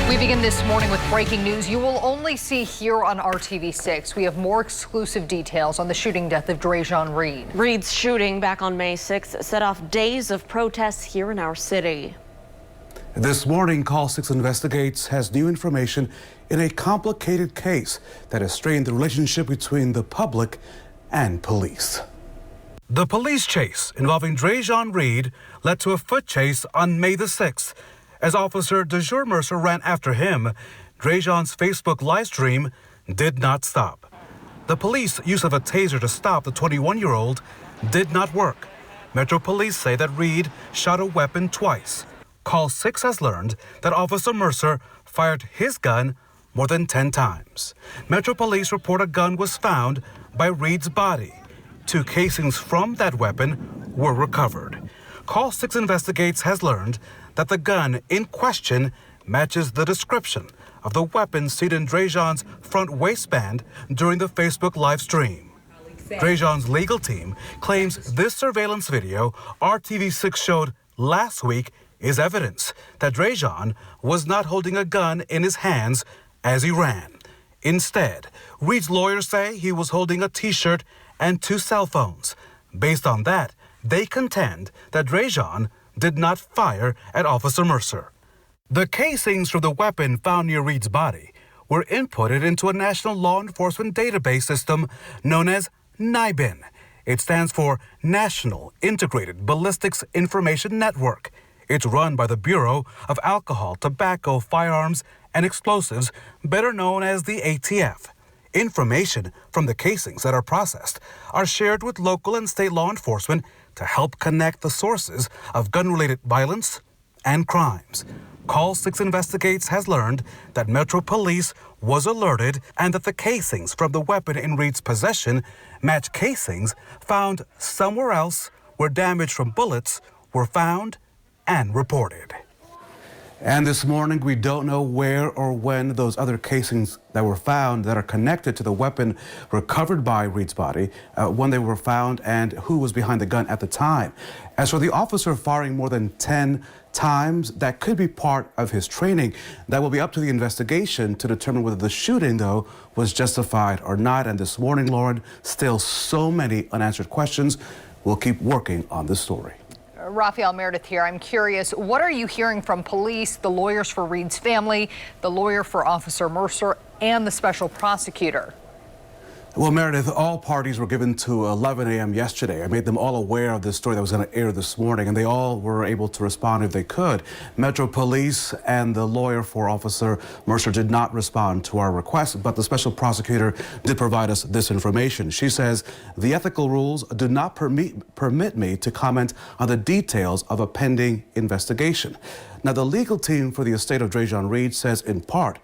We begin this morning with breaking news you will only see here on RTV6. We have more exclusive details on the shooting death of Dreasjon Reed. Reed's shooting back on May 6th set off days of protests here in our city. This morning, Call 6 Investigates has new information in a complicated case that has strained the relationship between the public and police. The police chase involving Dreasjon Reed led to a foot chase on May the 6th. As Officer DeJoure Mercer ran after him, Dreasjon's Facebook live stream did not stop. The police use of a taser to stop the 21-year-old did not work. Metro Police say that Reed shot a weapon twice. Call 6 has learned that Officer Mercer fired his gun more than 10 times. Metro Police report a gun was found by Reed's body. 2 casings from that weapon were recovered. Call 6 Investigates has learned that the gun in question matches the description of the weapon seen in Dreasjon's front waistband during the Facebook live stream. Dreasjon's legal team claims this surveillance video RTV6 showed last week is evidence that Dreasjon was not holding a gun in his hands as he ran. Instead, Reed's lawyers say he was holding a T-shirt and 2 cell phones. Based on that, they contend that Dreasjon did not fire at Officer Mercer. The casings from the weapon found near Reed's body were inputted into a national law enforcement database system known as NIBIN. It stands for National Integrated Ballistics Information Network. It's run by the Bureau of Alcohol, Tobacco, Firearms, and Explosives, better known as the ATF. Information from the casings that are processed are shared with local and state law enforcement to help connect the sources of gun-related violence and crimes. Call 6 Investigates has learned that Metro Police was alerted and that the casings from the weapon in Reed's possession match casings found somewhere else where damage from bullets were found and reported. And this morning, we don't know where or when those other casings that were found that are connected to the weapon recovered by Reed's body, when they were found and who was behind the gun at the time. As for the officer firing more than 10 times, that could be part of his training. That will be up to the investigation to determine whether the shooting, though, was justified or not. And this morning, Lauren, still so many unanswered questions. We'll keep working on this story. Raphael Meredith here. I'm curious, what are you hearing from police, the lawyers for Reed's family, the lawyer for Officer Mercer, and the special prosecutor? Well, Meredith, all parties were given to 11 a.m. yesterday. I made them all aware of this story that was going to air this morning, and they all were able to respond if they could. Metro Police and the lawyer for Officer Mercer did not respond to our request, but the special prosecutor did provide us this information. She says, the ethical rules do not permit me to comment on the details of a pending investigation. Now, the legal team for the estate of Dreasjon Reed says, in part,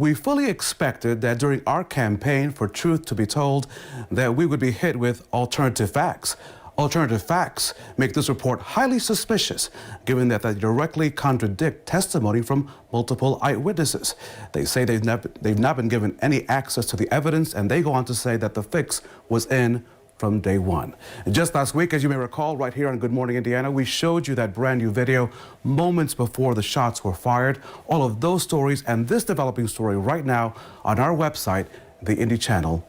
we fully expected that during our campaign for truth to be told that we would be hit with alternative facts. Alternative facts make this report highly suspicious, given that they directly contradict testimony from multiple eyewitnesses. They say they've not been given any access to the evidence, and they go on to say that the fix was in from day one. Just last week, as you may recall, right here on Good Morning Indiana, we showed you that brand new video moments before the shots were fired. All of those stories and this developing story right now on our website, theindychannel.com.